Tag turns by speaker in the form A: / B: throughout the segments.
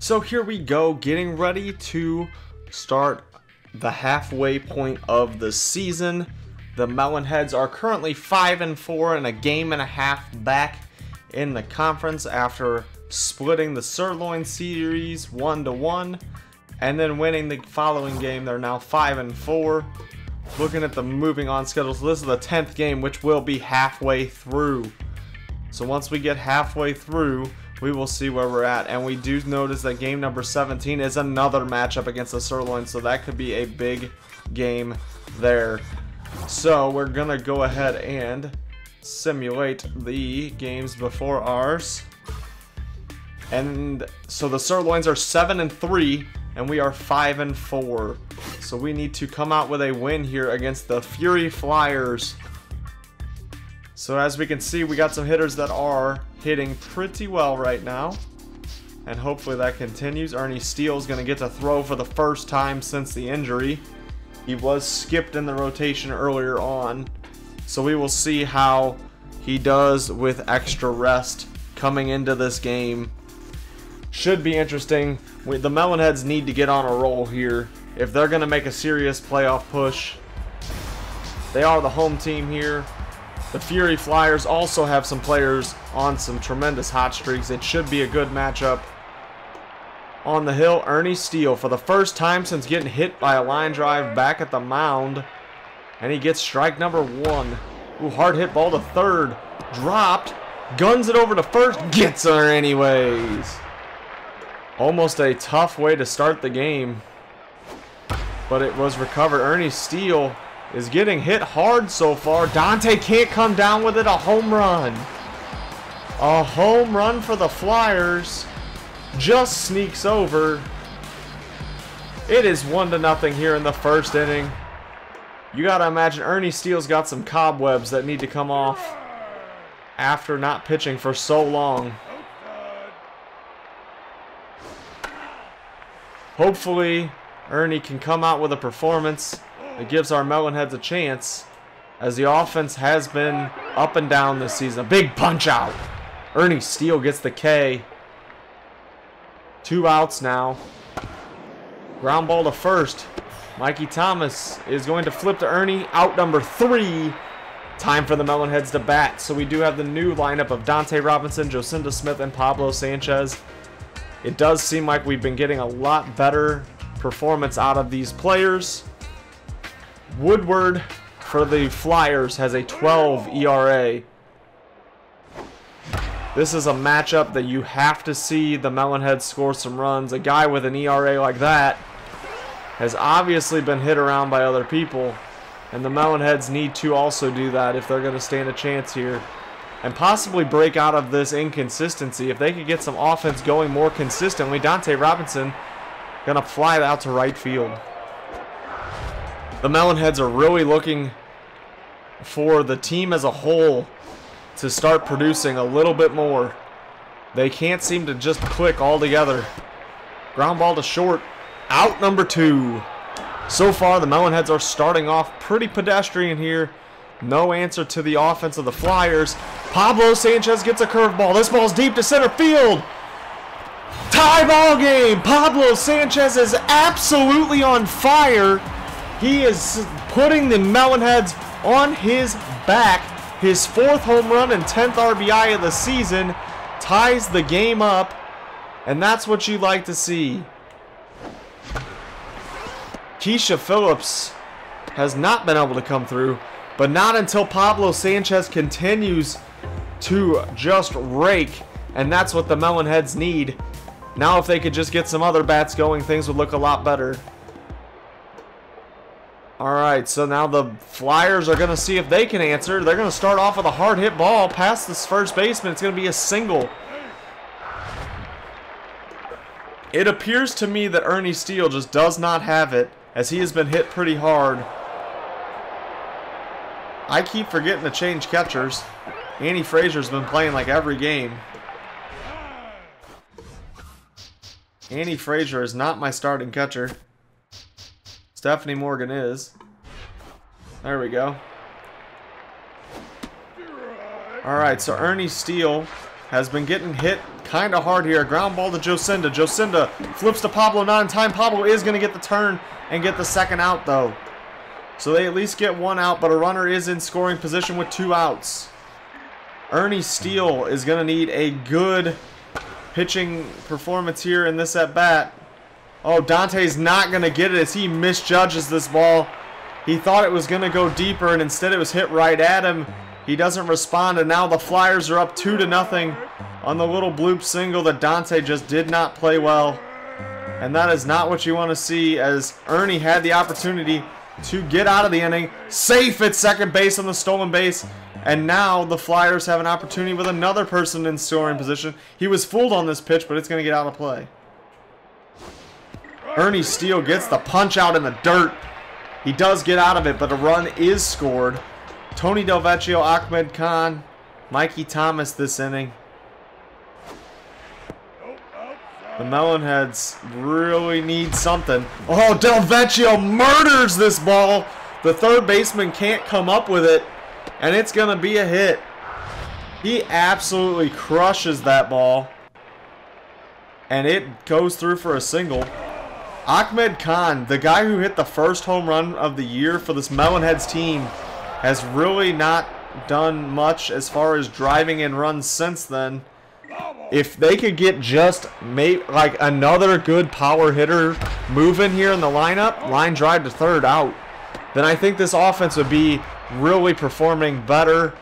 A: So here we go, getting ready to start the halfway point of the season. The Melonheads are currently 5-4 and a game and a half back in the conference after splitting the Sirloin series 1-1 and then winning the following game. They're now 5-4. Looking at the moving on schedule, so this is the 10th game, which will be halfway through. So once we get halfway through, we will see where we're at. And we do notice that game number 17 is another matchup against the Sirloin, so that could be a big game there. So we're gonna go ahead and simulate the games before ours. And so the Sirloins are 7-3 and we are 5-4. So we need to come out with a win here against the Fury Flyers. So as we can see, we got some hitters that are hitting pretty well right now. And hopefully that continues. Ernie Steele's going to get to throw for the first time since the injury. He was skipped in the rotation earlier on. So we will see how he does with extra rest coming into this game. Should be interesting. The Melonheads need to get on a roll here if they're going to make a serious playoff push. They are the home team here. The Fury Flyers also have some players on some tremendous hot streaks. It should be a good matchup. On the hill, Ernie Steele, for the first time since getting hit by a line drive back at the mound. And he gets strike number 1. Ooh, hard hit ball to third. Dropped. Guns it over to first. Gets her anyways. Almost a tough way to start the game. But it was recovered. Ernie Steele is getting hit hard so far. Dante can't come down with it. A home run. A home run for the Flyers. Just sneaks over. It is 1-0 here in the first inning. You gotta imagine Ernie Steele's got some cobwebs that need to come off after not pitching for so long. Hopefully Ernie can come out with a performance that gives our Melonheads a chance, as the offense has been up and down this season. A big punch out. Ernie Steele gets the K. 2 outs now. Ground ball to first. Mikey Thomas is going to flip to Ernie. Out number 3. Time for the Melonheads to bat. So we do have the new lineup of Dante Robinson, Jocinda Smith, and Pablo Sanchez. It does seem like we've been getting a lot better performance out of these players. Woodward for the Flyers has a 12 ERA. This is a matchup that you have to see the Melonheads score some runs. A guy with an ERA like that has obviously been hit around by other people, and the Melonheads need to also do that if they're going to stand a chance here and possibly break out of this inconsistency. If they could get some offense going more consistently, Dante Robinson gonna fly out to right field. The Melonheads are really looking for the team as a whole to start producing a little bit more. They can't seem to just click all together. Ground ball to short. Out number 2. So far, the Melonheads are starting off pretty pedestrian here. No answer to the offense of the Flyers. Pablo Sanchez gets a curveball. This ball's deep to center field. Tie ball game. Pablo Sanchez is absolutely on fire. He is putting the Melonheads on his back. His 4th home run and 10th RBI of the season ties the game up, and that's what you like to see. Keisha Phillips has not been able to come through, but not until Pablo Sanchez continues to just rake, and that's what the Melonheads need. Now if they could just get some other bats going, things would look a lot better. Alright, so now the Flyers are going to see if they can answer. They're going to start off with a hard hit ball past this first baseman. It's going to be a single. It appears to me that Ernie Steele just does not have it, as he has been hit pretty hard. I keep forgetting to change catchers. Annie Frazier's been playing like every game. Annie Frazier is not my starting catcher. Stephanie Morgan is. There we go. Alright, so Ernie Steele has been getting hit kind of hard here. Ground ball to Jocinda. Jocinda flips to Pablo, not in time. Pablo is going to get the turn and get the second out, though. So they at least get one out, but a runner is in scoring position with 2 outs. Ernie Steele is going to need a good pitching performance here in this at-bat. Oh, Dante's not going to get it as he misjudges this ball. He thought it was going to go deeper, and instead it was hit right at him. He doesn't respond, and now the Flyers are up 2-0 on the little bloop single that Dante just did not play well. And that is not what you want to see, as Ernie had the opportunity to get out of the inning. Safe at second base on the stolen base. And now the Flyers have an opportunity with another person in scoring position. He was fooled on this pitch, but it's going to get out of play. Ernie Steele gets the punch out in the dirt. He does get out of it, but a run is scored. Tony Delvecchio, Ahmed Khan, Mikey Thomas this inning. The Melonheads really need something. Oh, Delvecchio murders this ball. The third baseman can't come up with it, and it's going to be a hit. He absolutely crushes that ball, and it goes through for a single. Ahmed Khan, the guy who hit the first home run of the year for this Melonheads team, has really not done much as far as driving in runs since then. If they could get just like another good power hitter moving here in the lineup, line drive to third out, then I think this offense would be really performing better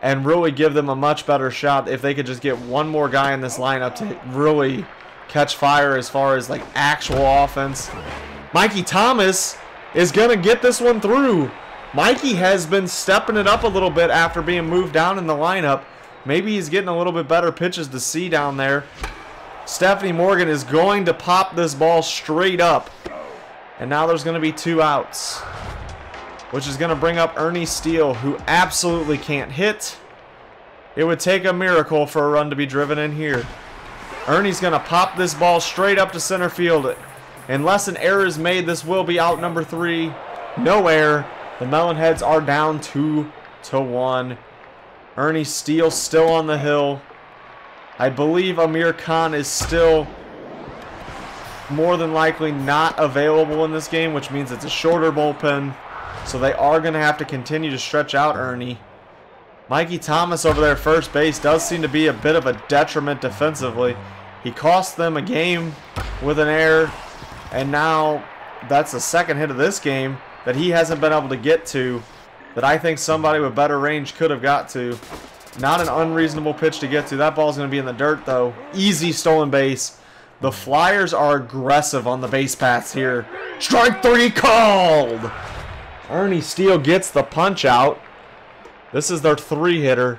A: and really give them a much better shot if they could just get one more guy in this lineup to really catch fire as far as like actual offense. Mikey Thomas is going to get this one through. Mikey has been stepping it up a little bit after being moved down in the lineup. Maybe he's getting a little bit better pitches to see down there. Stephanie Morgan is going to pop this ball straight up. And now there's going to be 2 outs, which is going to bring up Ernie Steele, who absolutely can't hit. It would take a miracle for a run to be driven in here. Ernie's going to pop this ball straight up to center field. Unless an error is made, this will be out number 3. No error. The Melonheads are down 2-1. Ernie Steele still on the hill. I believe Amir Khan is still more than likely not available in this game, which means it's a shorter bullpen. So they are going to have to continue to stretch out Ernie. Mikey Thomas over there at first base does seem to be a bit of a detriment defensively. He cost them a game with an error, and now that's the second hit of this game that he hasn't been able to get to, that I think somebody with better range could have got to. Not an unreasonable pitch to get to. That ball's going to be in the dirt, though. Easy stolen base. The Flyers are aggressive on the base paths here. Strike 3 called! Ernie Steele gets the punch out. This is their 3-hitter.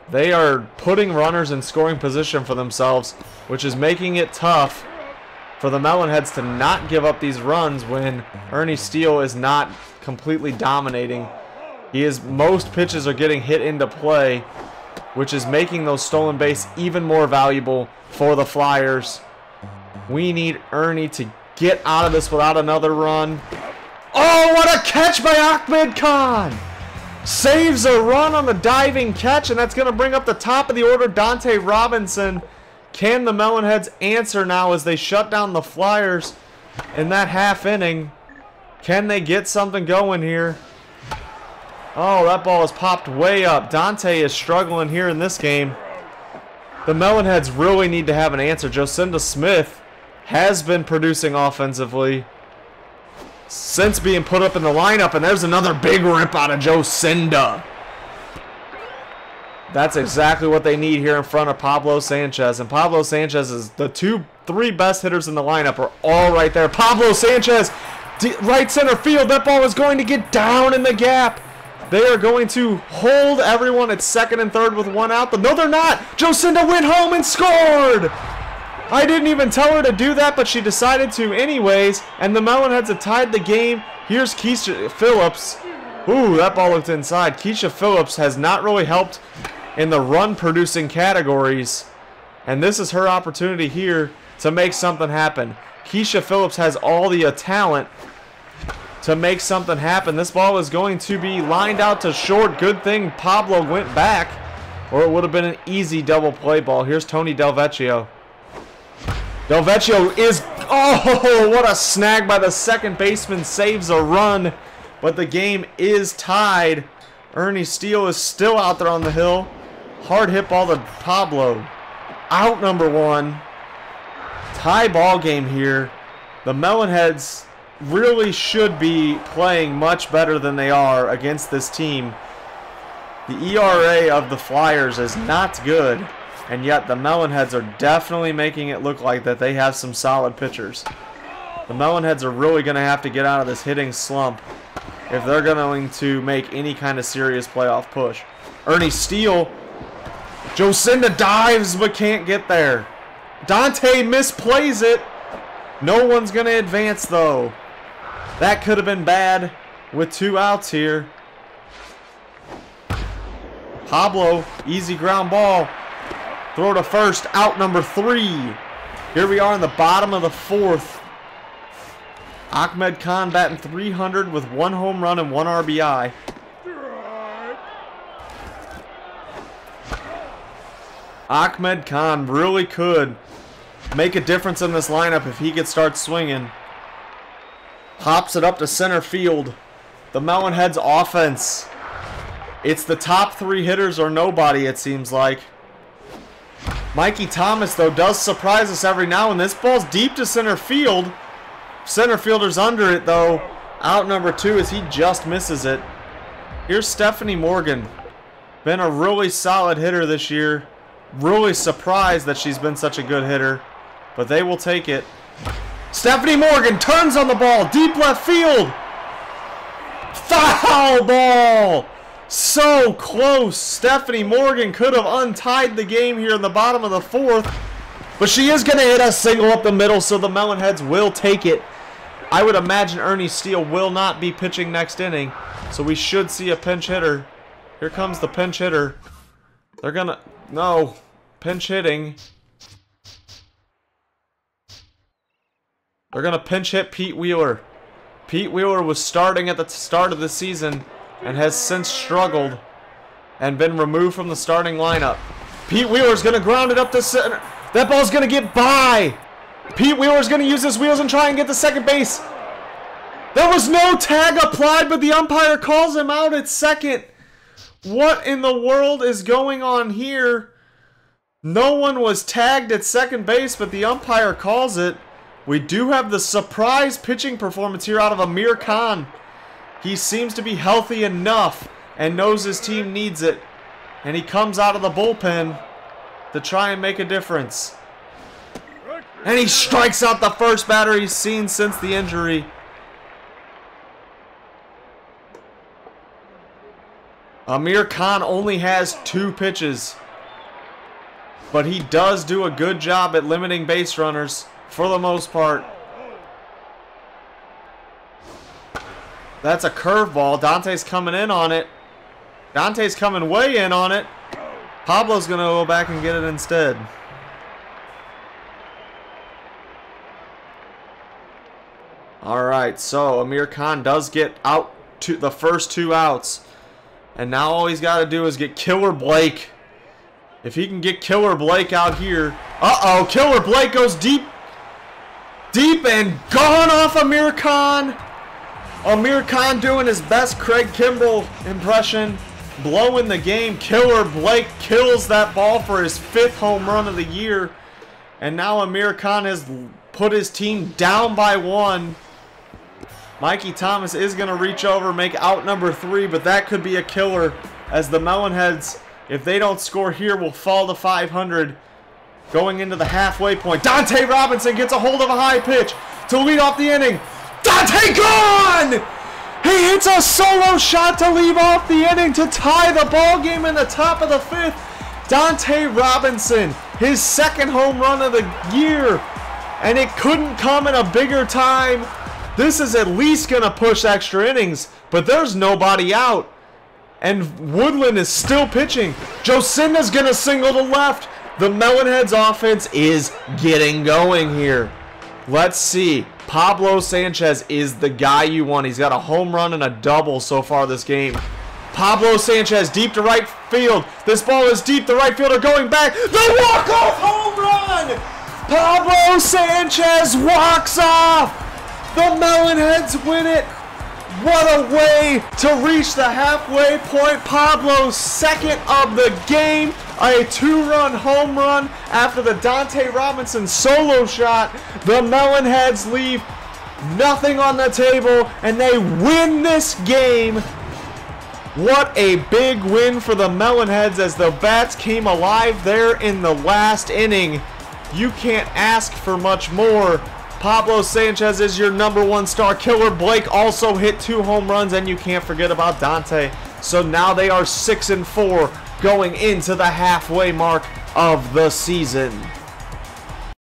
A: They are putting runners in scoring position for themselves, which is making it tough for the Melonheads to not give up these runs when Ernie Steele is not completely dominating. Most pitches are getting hit into play, which is making those stolen base even more valuable for the Flyers. We need Ernie to get out of this without another run. Oh, what a catch by Ahmed Khan! Saves a run on the diving catch, and that's going to bring up the top of the order, Dante Robinson. Can the Melonheads answer now as they shut down the Flyers in that half inning? Can they get something going here? Oh, that ball is popped way up. Dante is struggling here in this game. The Melonheads really need to have an answer. Jocinda Smith has been producing offensively since being put up in the lineup, and there's another big rip out of Jocinda. That's exactly what they need here in front of Pablo Sanchez. And Pablo Sanchez is the 3 best hitters in the lineup are all right there. Pablo Sanchez, right center field. That ball is going to get down in the gap. They are going to hold everyone at second and third with 1 out. But no, they're not. Jocinda went home and scored. I didn't even tell her to do that, but she decided to anyways. And the Melonheads have tied the game. Here's Keisha Phillips. Ooh, that ball looked inside. Keisha Phillips has not really helped in the run-producing categories. And this is her opportunity here to make something happen. Keisha Phillips has all the talent to make something happen. This ball is going to be lined out to short. Good thing Pablo went back. or it would have been an easy double play ball. Here's Tony Del Vecchio. Del Vecchio is, oh, what a snag by the second baseman, saves a run, but the game is tied. Ernie Steele is still out there on the hill. Hard hit ball to Pablo. Out number one. Tie ball game here. The Melonheads really should be playing much better than they are against this team. The ERA of the Flyers is not good, and yet the Melonheads are definitely making it look like that they have some solid pitchers. The Melonheads are really going to have to get out of this hitting slump if they're going to make any kind of serious playoff push. Ernie Steele, Jocinda dives but can't get there. Dante misplays it. No one's going to advance though. That could have been bad with 2 outs here. Pablo, easy ground ball. Throw to first, out number 3. Here we are in the bottom of the 4th. Ahmed Khan batting .300 with 1 home run and 1 RBI. Ahmed Khan really could make a difference in this lineup if he could start swinging. Hops it up to center field. The Melonheads offense. It's the top 3 hitters or nobody, it seems like. Mikey Thomas, though, does surprise us every now and then. This ball's deep to center field. Center fielder's under it, though. Out number 2 as he just misses it. Here's Stephanie Morgan. Been a really solid hitter this year. Really surprised that she's been such a good hitter. But they will take it. Stephanie Morgan turns on the ball. Deep left field. Foul ball. So close. Stephanie Morgan could have untied the game here in the bottom of the 4th. But she is going to hit a single up the middle, so the Melonheads will take it. I would imagine Ernie Steele will not be pitching next inning. So we should see a pinch hitter. Here comes the pinch hitter. They're going to... No. Pinch hitting. They're going to pinch hit Pete Wheeler. Pete Wheeler was starting at the start of the season and has since struggled and been removed from the starting lineup. Pete Wheeler's going to ground it up to center. That ball's going to get by. Pete Wheeler's going to use his wheels and try and get to second base. There was no tag applied, but the umpire calls him out at second. What in the world is going on here? No one was tagged at second base, but the umpire calls it. We do have the surprise pitching performance here out of Amir Khan. He seems to be healthy enough and knows his team needs it. And he comes out of the bullpen to try and make a difference. And he strikes out the first batter he's seen since the injury. Amir Khan only has 2 pitches. But he does do a good job at limiting base runners for the most part. That's a curveball. Dante's coming in on it. Dante's coming way in on it. Pablo's going to go back and get it instead. Alright, so Amir Khan does get out to the first 2 outs. And now all he's got to do is get Killer Blake. If he can get Killer Blake out here. Uh-oh, Killer Blake goes deep. Deep and gone off Amir Khan. Amir Khan doing his best Craig Kimbrell impression. Blowing the game. Killer Blake kills that ball for his 5th home run of the year. And now Amir Khan has put his team down by 1. Mikey Thomas is going to reach over, make out number 3, but that could be a killer as the Melonheads, if they don't score here, will fall to 500 going into the halfway point. Dante Robinson gets a hold of a high pitch to lead off the inning. Dante gone! He hits a solo shot to leave off the inning to tie the ball game in the top of the 5th. Dante Robinson, his 2nd home run of the year, and it couldn't come in a bigger time. This is at least going to push extra innings, but there's nobody out. And Woodland is still pitching. Jocinda's going to single to left. The Melonheads offense is getting going here. Let's see. Pablo Sanchez is the guy you want. He's got a home run and a double so far this game. Pablo Sanchez deep to right field. This ball is deep. The right fielder going back. The walk-off home run! Pablo Sanchez walks off. The Melonheads win it. What a way to reach the halfway point. Pablo's second of the game. A 2-run home run after the Dante Robinson solo shot. The Melonheads leave nothing on the table and they win this game. What a big win for the Melonheads as the bats came alive there in the last inning. You can't ask for much more. Pablo Sanchez is your #1 star killer. Blake also hit 2 home runs, and you can't forget about Dante. So now they are 6-4 going into the halfway mark of the season.